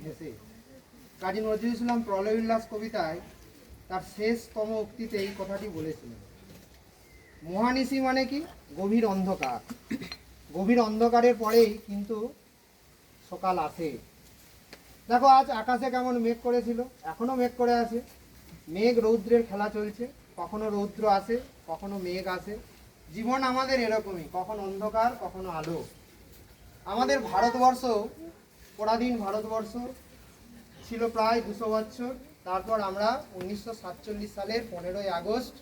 হেসে। কাজী নজরুল ইসলাম প্রলয় উল্লাস কবিতায় তার শেষতম উক্তিতে এই কথাটি বলেছিলেন। মহানিশি মানে কি? গভীর অন্ধকার। গভীর অন্ধকারের পরেই কিন্তু সকাল আসে। দেখো আজ আকাশে কেমন মেঘ করেছিল, এখনো মেঘ করে আছে। মেঘ রৌদ্রের খেলা চলছে, কখনো রৌদ্র আসে, কখনো মেঘ আসে। জীবন আমাদের এরকমই, কখনো অন্ধকার, কখনো আলো। আমাদের ভারতবর্ষ, পরাধীন ভারতবর্ষ ছিল প্রায় 200 বছর। তারপর আমরা 1947 সালের 15ই আগস্ট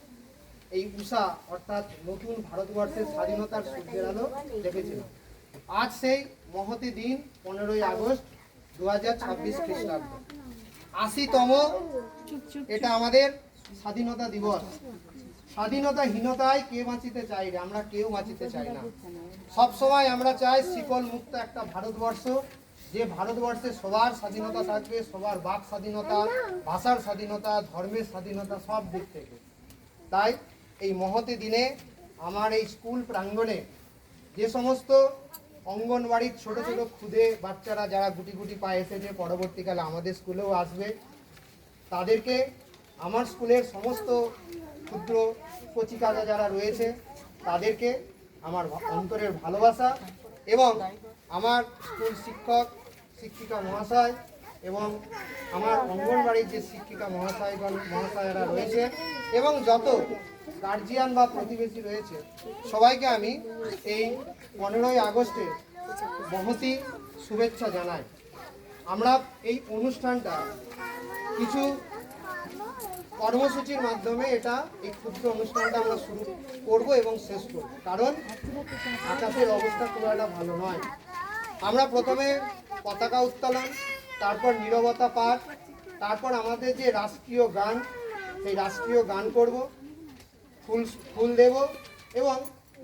এই উষা অর্থাৎ নতুন ভারতবর্ষের স্বাধীনতার সূর্যের আলো দেখেছিলাম। আজ সেই মহতি দিন 15ই আগস্ট 2026 খ্রিস্টাব্দ, 80তম এটা আমাদের স্বাধীনতা দিবস। স্বাধীনতাহীনতায় কে বাঁচিতে চাই রে? আমরা কেউ বাঁচিতে চাই না। সব সময় আমরা চাই শিকল মুক্ত একটা ভারতবর্ষ, যে ভারতবর্ষে সবার স্বাধীনতা থাকবে, সবার বাক স্বাধীনতা, ভাষার স্বাধীনতা, ধর্মের স্বাধীনতা, সব দিক থেকে। তাই এই মহতি দিনে আমার এই স্কুল প্রাঙ্গণে যে সমস্ত অঙ্গনবাড়ির ছোট ছোট ক্ষুদে বাচ্চারা যারা গুটি গুটি পায়ে এসেছে, পরবর্তীকালে আমাদের স্কুলেও আসবে, তাদেরকে আমার স্কুলের সমস্ত ক্ষুদ্র কচিকাঁচা যারা রয়েছে তাদেরকে আমার অন্তরের ভালোবাসা এবং আমার স্কুল শিক্ষক শিক্ষিকা মহাশয় এবং আমার অঙ্গনবাড়ির যে শিক্ষিকা মহাশয়রা রয়েছে এবং যত গার্জিয়ান বা প্রতিবেশী রয়েছে সবাইকে আমি এই 15ই আগস্টের মহতি শুভেচ্ছা জানাই। আমরা এই অনুষ্ঠানটা কিছু কর্মসূচির মাধ্যমে এই ক্ষুদ্র অনুষ্ঠানটা আমরা শুরু করব এবং শেষ করব, কারণ আকাশের অবস্থা খুব একটা ভালো নয়। আমরা প্রথমে পতাকা উত্তোলন, তারপর নীরবতা পাঠ, তারপর আমাদের যে রাষ্ট্রীয় গান সেই রাষ্ট্রীয় গান করব, ফুল দেব এবং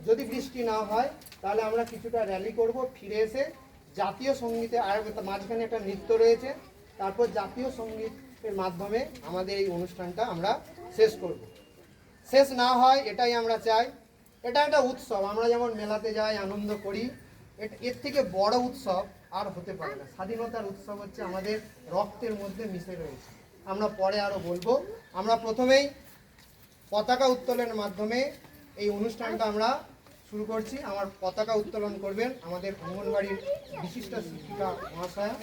যদি বৃষ্টি না হয় তাহলে আমরা কিছুটা র্যালি করব। ফিরে এসে জাতীয় সঙ্গীতে আর মাঝখানে একটা নৃত্য রয়েছে, তারপর জাতীয় সঙ্গীতের মাধ্যমে আমাদের এই অনুষ্ঠানটা আমরা শেষ করব। শেষ না হয় এটাই আমরা চাই। এটা একটা উৎসব, আমরা যেমন মেলাতে যাই আনন্দ করি, এর থেকে বড় উৎসব আর হতে পারে না। স্বাধীনতার উৎসব হচ্ছে আমাদের রক্তের মধ্যে মিশে রয়েছে। আমরা পরে আরও বলবো। আমরা প্রথমেই পতাকা উত্তোলনের মাধ্যমে এই অনুষ্ঠানটা আমরা শুরু করছি। আমার পতাকা উত্তোলন করবেন আমাদের অঙ্গনবাড়ির বিশিষ্ট শিক্ষিকা মহাশয়া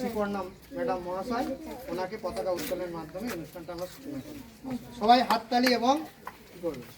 সুপর্ণা ম্যাডাম মহাশয়। ওনাকে পতাকা উত্তোলনের মাধ্যমে অনুষ্ঠানটা আমরা শুরু করব। সবাই হাততালি এবং করবেন।